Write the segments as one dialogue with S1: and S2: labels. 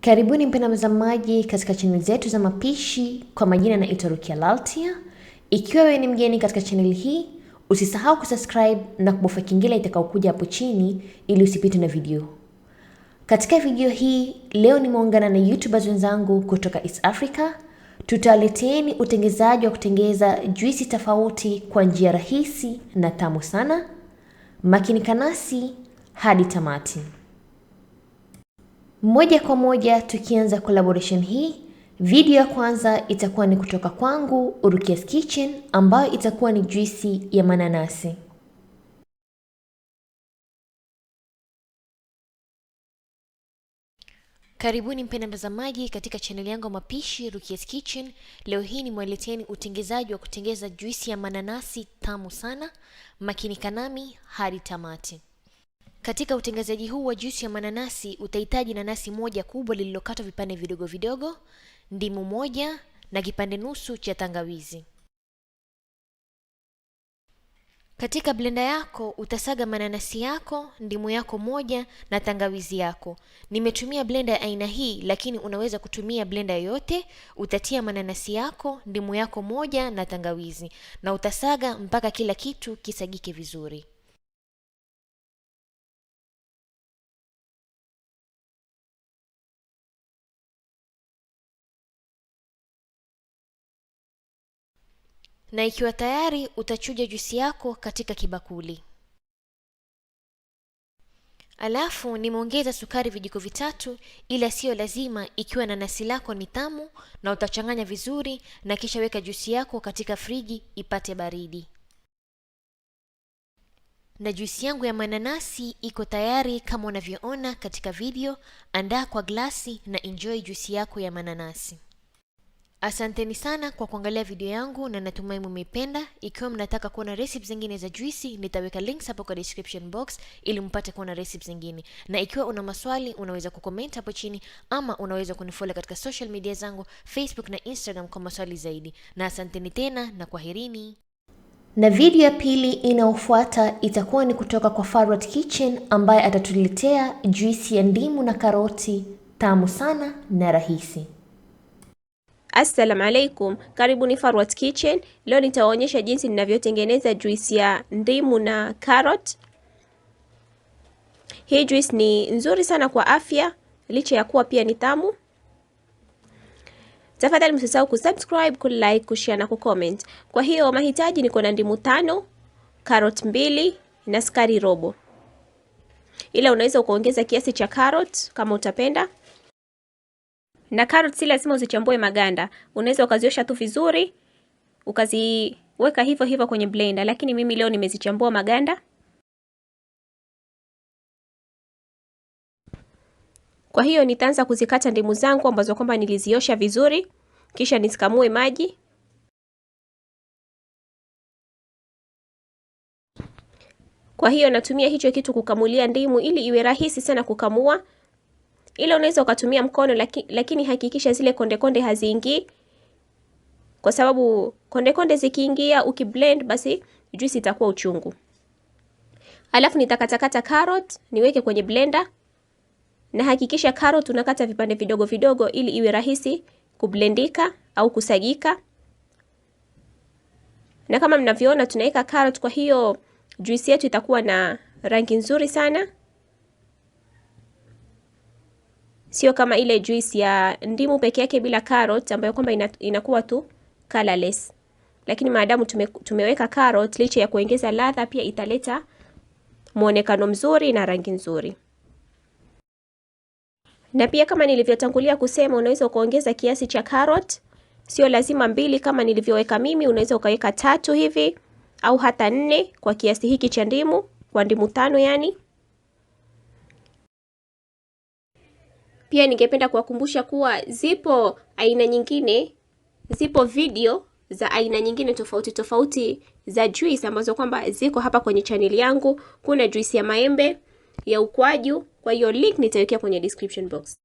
S1: Karibuni mpenda mtazamaji katika channel zetu za mapishi. Kwa majina naitwa Rukia Laltia. Ikiwa wewe ni mgeni katika channel hii, usisahau kusubscribe na kubofya kengele itakayokuja hapo chini ili usipitwe na video. Katika video hii leo nimeungana na YouTubers wenzangu kutoka East Africa. Tutawaleteeni utengezaji wa kutengeza juisi tofauti kwa njia rahisi na tamu sana. Makinika nasi hadi tamati. Moja kwa moja tukianza collaboration hii, video ya kwanza itakuwa ni kutoka kwangu Rukias Kitchen, ambayo itakuwa ni juisi ya mananasi. Karibuni mpenda mtazamaji katika channel yangu ya mapishi Rukias Kitchen. Leo hii nimewaleteeni utengezaji wa kutengeza juisi ya mananasi tamu sana. Makinika nami hadi tamati. Katika utengezaji huu wa juisi ya mananasi utahitaji nanasi moja kubwa lililokatwa vipande vidogo vidogo, ndimu moja na kipande nusu cha tangawizi. Katika blender yako utasaga mananasi yako, ndimu yako moja na tangawizi yako. Nimetumia blender ya aina hii, lakini unaweza kutumia blender yoyote. Utatia mananasi yako, ndimu yako moja na tangawizi, na utasaga mpaka kila kitu kisagike vizuri. Na ikiwa tayari utachuja juisi yako katika kibakuli. Alafu nimeongeza sukari vijiko vitatu, ila sio lazima ikiwa nanasi lako ni tamu, na utachanganya vizuri na kisha weka juisi yako katika friji ipate baridi. Na juisi yangu ya mananasi iko tayari kama unavyoona katika video. Andaa kwa glasi na enjoy juisi yako ya mananasi. Asanteni sana kwa kuangalia video yangu na natumai mmeipenda. Ikiwa mnataka kuona recipes zingine za juisi, nitaweka links hapo kwa description box ili mpate kuona recipes zingine. Na ikiwa una maswali, unaweza kucomment hapo chini ama unaweza kunifollow katika social media zangu Facebook na Instagram kwa maswali zaidi. Na asanteni tena na kwaherini. Na video ya pili inayofuata itakuwa ni kutoka kwa Rukias Kitchen, ambaye atatuletea juisi ya ndimu na karoti tamu sana na rahisi.
S2: Assalamu alaikum, karibuni Rukias Kitchen. Leo nitawaonyesha jinsi ninavyotengeneza juisi ya ndimu na carrot. Hii juisi ni nzuri sana kwa afya, licha ya kuwa pia ni tamu. Tafadhali msisahau kusubscribe, kulike, kushare na kucomment. Kwa hiyo mahitaji niko na ndimu 5, carrot 2 na sukari robo. Ila unaweza ukaongeza kiasi cha carrot kama utapenda. Na carrot si lazima uzichambue maganda. Unaweza ukaziosha tu vizuri, ukaziweka hivyo hivyo kwenye blender, lakini mimi leo nimezichambua maganda. Kwa hiyo nitaanza kuzikata ndimu zangu ambazo kwamba niliziosha vizuri, kisha nisikamue maji. Kwa hiyo natumia hicho kitu kukamulia ndimu ili iwe rahisi sana kukamua. Ila unaweza ukatumia mkono, lakini hakikisha zile konde konde haziingii, kwa sababu konde konde zikiingia ukiblend basi juisi itakuwa uchungu. Alafu nitakatakata carrot niweke kwenye blender, na hakikisha carrot unakata vipande vidogo vidogo ili iwe rahisi kublendika au kusagika. Na kama mnavyoona tunaweka carrot, kwa hiyo juisi yetu itakuwa na rangi nzuri sana. Sio kama ile juisi ya ndimu peke yake bila carrot ambayo kwamba inakuwa tu colorless. Lakini maadamu tumeweka carrot, licha ya kuongeza ladha, pia italeta muonekano mzuri na rangi nzuri. Na pia kama nilivyotangulia kusema, unaweza kuongeza kiasi cha carrot. Sio lazima 2 kama nilivyoweka mimi, unaweza ukaweka 3 hivi au hata 4 kwa kiasi hiki cha ndimu, kwa ndimu 5 yani. Pia ningependa kuwakumbusha kuwa zipo video za aina nyingine tofauti tofauti za juice ambazo kwamba ziko hapa kwenye channel yangu. Kuna juice ya maembe, ya ukwaju, kwa hiyo link nitawekea kwenye description box.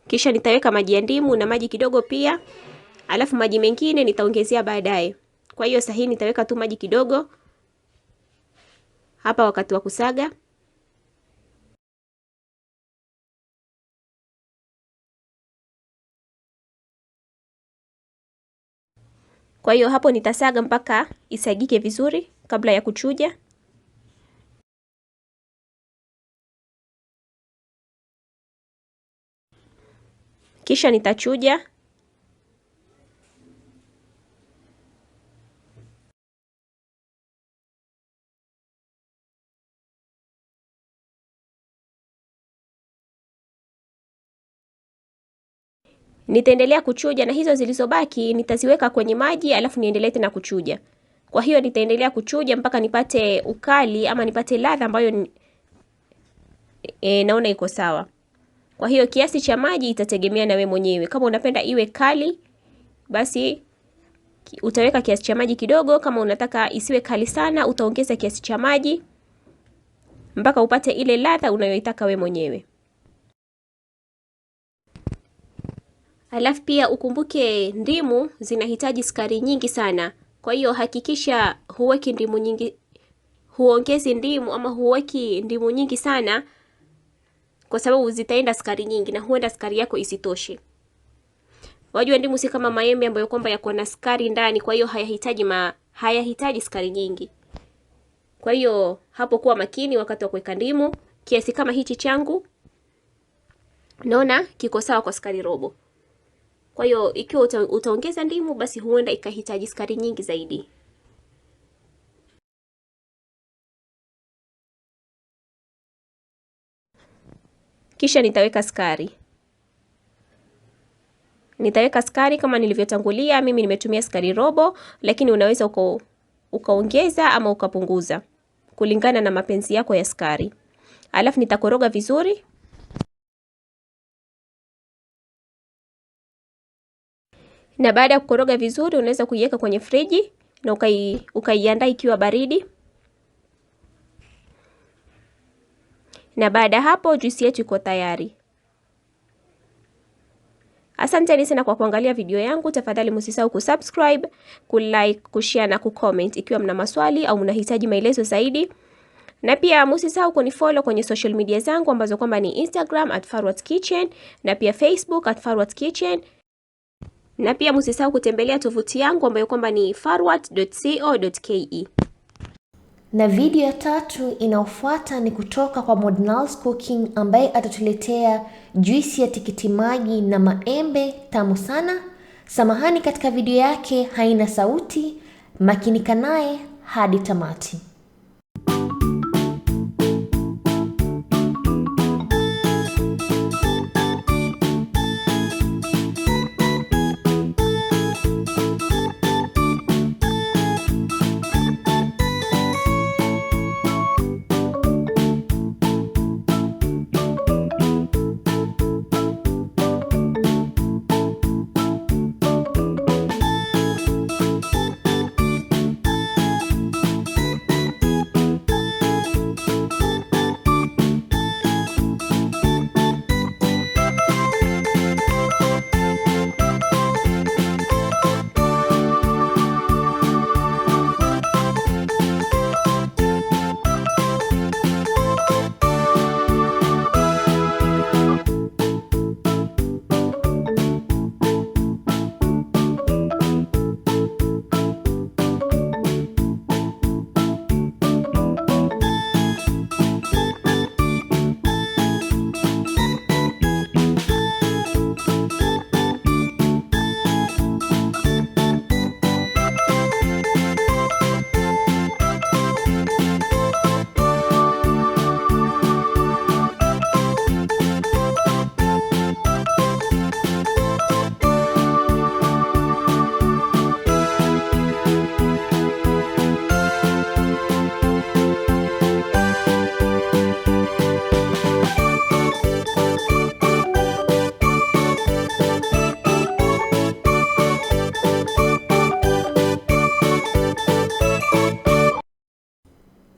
S2: Kisha nitaweka maji ya ndimu na maji kidogo pia, alafu maji mengine nitaongezea baadaye. Kwa hiyo sasa hii nitaweka tu maji kidogo hapa wakati wa kusaga. Kwa hiyo hapo nitasaga mpaka isagike vizuri kabla ya kuchuja. Kisha nitachuja. Nitaendelea kuchuja na hizo zilizobaki nitaziweka kwenye maji, alafu niendelee tena kuchuja. Kwa hiyo nitaendelea kuchuja mpaka nipate ukali ama nipate ladha ambayo naona iko sawa. Kwa hiyo kiasi cha maji itategemea na we mwenyewe. Kama unapenda iwe kali, basi utaweka kiasi cha maji kidogo. Kama unataka isiwe kali sana, utaongeza kiasi cha maji mpaka upate ile ladha unayoitaka we mwenyewe. Alafu pia ukumbuke ndimu zinahitaji sukari nyingi sana. Kwa hiyo hakikisha huweki ndimu nyingi, huongezi ndimu ama huweki ndimu nyingi sana, kwa sababu zitaenda sukari nyingi na huenda sukari yako isitoshe. Wajua ndimu si kama maembe ambayo kwamba yako na sukari ndani, kwa hiyo hayahitaji sukari nyingi. Kwa hiyo hapo kuwa makini wakati wa kuweka ndimu. Kiasi kama hichi changu naona kiko sawa kwa sukari robo. Kwa hiyo ikiwa utaongeza ndimu, basi huenda ikahitaji sukari nyingi zaidi. Kisha nitaweka sukari. Nitaweka sukari kama nilivyotangulia, mimi nimetumia sukari robo, lakini unaweza ukaongeza ama ukapunguza kulingana na mapenzi yako ya sukari. Alafu nitakoroga vizuri. Na baada ya kukoroga vizuri, unaweza kuiweka kwenye friji na ukaiandaa ikiwa baridi. Na baada hapo juisi yetu iko tayari. Asanteni sana kwa kuangalia video yangu. Tafadhali msisahau kusubscribe, kulike, kushare na kucomment ikiwa mna maswali au mnahitaji maelezo zaidi. Na pia msisahau kunifollow kwenye social media zangu ambazo kwamba ni Instagram @farwatkitchen na pia Facebook @farwatkitchen. Na pia msisahau kutembelea tovuti yangu ambayo kwamba ni farwat.co.ke.
S1: Na video ya tatu inayofuata ni kutoka kwa Modernals Cooking ambaye atatuletea juisi ya tikiti maji na maembe tamu sana. Samahani, katika video yake haina sauti, makinika naye hadi tamati.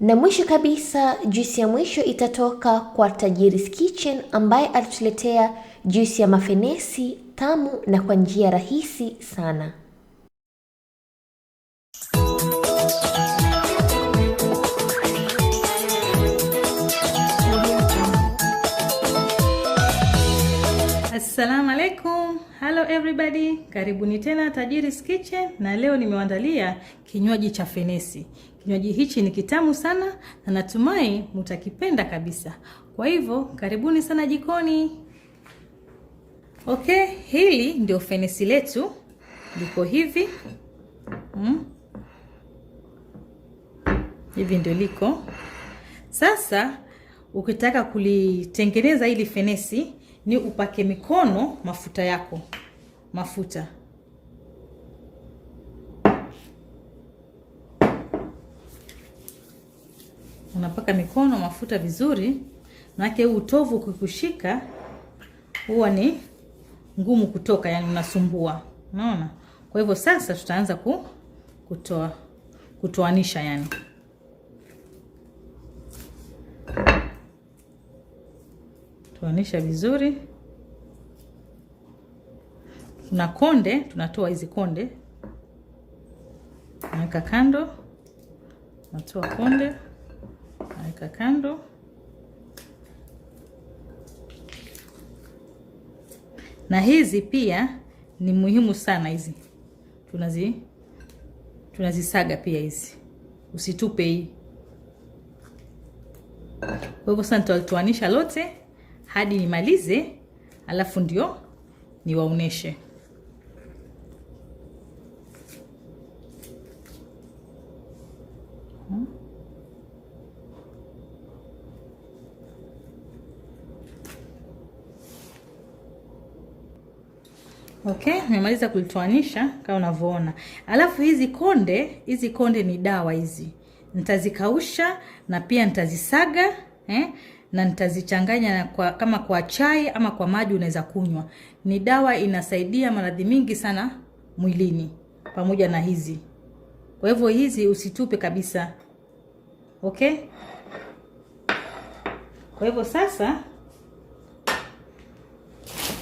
S1: Na mwisho kabisa, juisi ya mwisho itatoka kwa Tajiri's Kitchen ambaye atatuletea juisi ya mafenesi tamu na kwa njia rahisi sana.
S3: Assalamu alaikum. Hello everybody. Karibuni tena Tajiri's Kitchen, na leo nimewaandalia kinywaji cha fenesi. Kinywaji hichi ni kitamu sana na natumai mtakipenda kabisa. Kwa hivyo, karibuni sana jikoni. Okay, hili ndio fenesi letu. Liko hivi. Hivi ndio liko. Sasa, ukitaka kulitengeneza hili fenesi, ni upake mikono mafuta yako. Mafuta. Unapaka mikono mafuta vizuri, maana utovu ukikushika huwa ni ngumu kutoka, yani unasumbua. Unaona? Kwa hivyo sasa tutaanza kutoanisha yani. Toanisha vizuri. Na konde, tunatoa hizi konde. Naweka kando. Natoa konde. Naweka kando. Na hizi pia ni muhimu sana hizi. Tunazisaga pia hizi. Usitupe hii. Kwa hivyo sasa nitatoanisha lote hadi nimalize, alafu ndio niwaoneshe. Okay, nimemaliza kulitoanisha kama unavyoona. Alafu hizi konde ni dawa hizi. Nitazikausha na pia nitazisaga, na nitazichanganya kama kwa chai ama kwa maji unaweza kunywa. Ni dawa, inasaidia maradhi mingi sana mwilini pamoja na hizi. Kwa hivyo hizi usitupe kabisa. Okay? Kwa hivyo sasa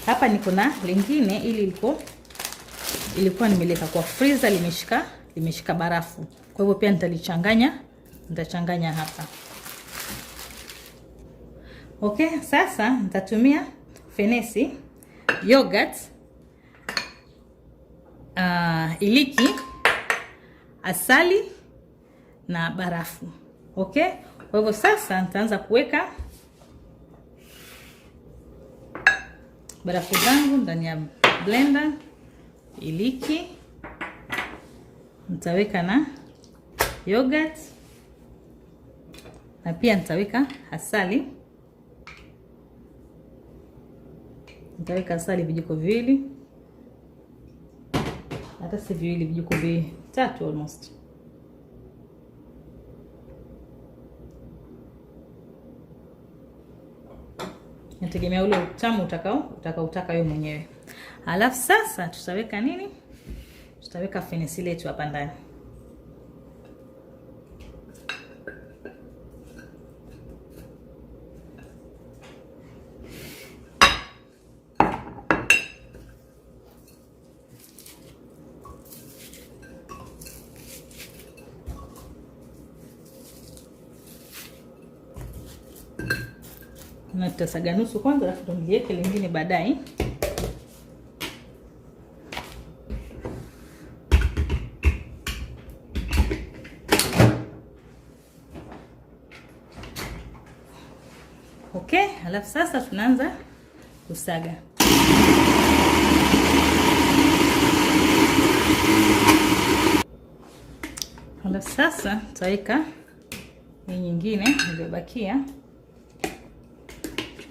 S3: hapa niko na lingine, ili ilikuwa nimeleka kwa freezer, limeshika barafu. Kwa hivyo pia nitachanganya hapa. Okay, sasa nitatumia fenesi, yogurt, iliki, asali na barafu. Okay? Kwa hivyo sasa nitaanza kuweka barafu zangu ndani ya blender, iliki, nitaweka na yogurt, na pia nitaweka asali. Nitaweka asali vijiko viwili. Hata si viwili, vijiko vitatu almost. Nategemea ule utamu utakaotaka wewe mwenyewe. Alafu sasa tutaweka nini? Tutaweka fenesi letu hapa ndani. Na tutasaga nusu kwanza, alafu tuliweke lingine baadaye. Okay, alafu sasa tunaanza kusaga. Alafu sasa tutaweka hii nyingine iliyobakia.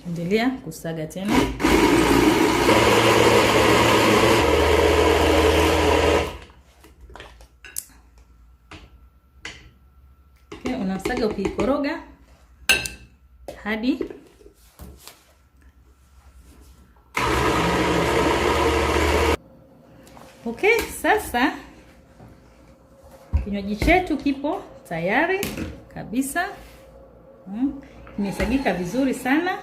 S3: Endelea kusaga tena. Okay, unasaga ukikoroga hadi okay, sasa kinywaji chetu kipo tayari kabisa. Kimesagika vizuri sana.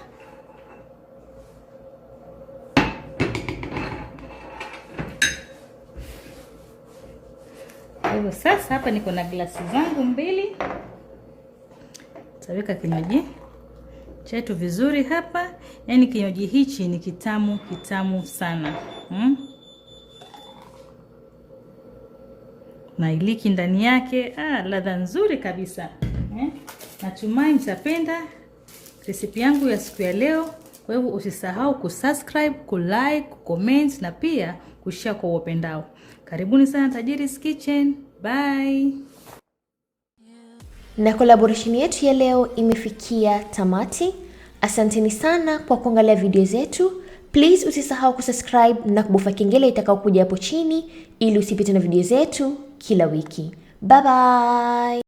S3: Kwa hivyo sasa hapa niko na glasi zangu mbili. Taweka kinywaji chetu vizuri hapa. Yaani kinywaji hichi ni kitamu sana. Na iliki ndani yake, ladha nzuri kabisa. Natumai mtapenda resipi yangu ya siku ya leo. Kwa hivyo usisahau kusubscribe, kulike, kucomment na pia kushare kwa wapendao. Karibuni sana Tajiri's Kitchen. Bye.
S1: Na collaboration yetu ya leo imefikia tamati. Asanteni sana kwa kuangalia video zetu. Please usisahau kusubscribe na kubofya kengele itakayokuja hapo chini ili usipite na video zetu kila wiki. Bye bye.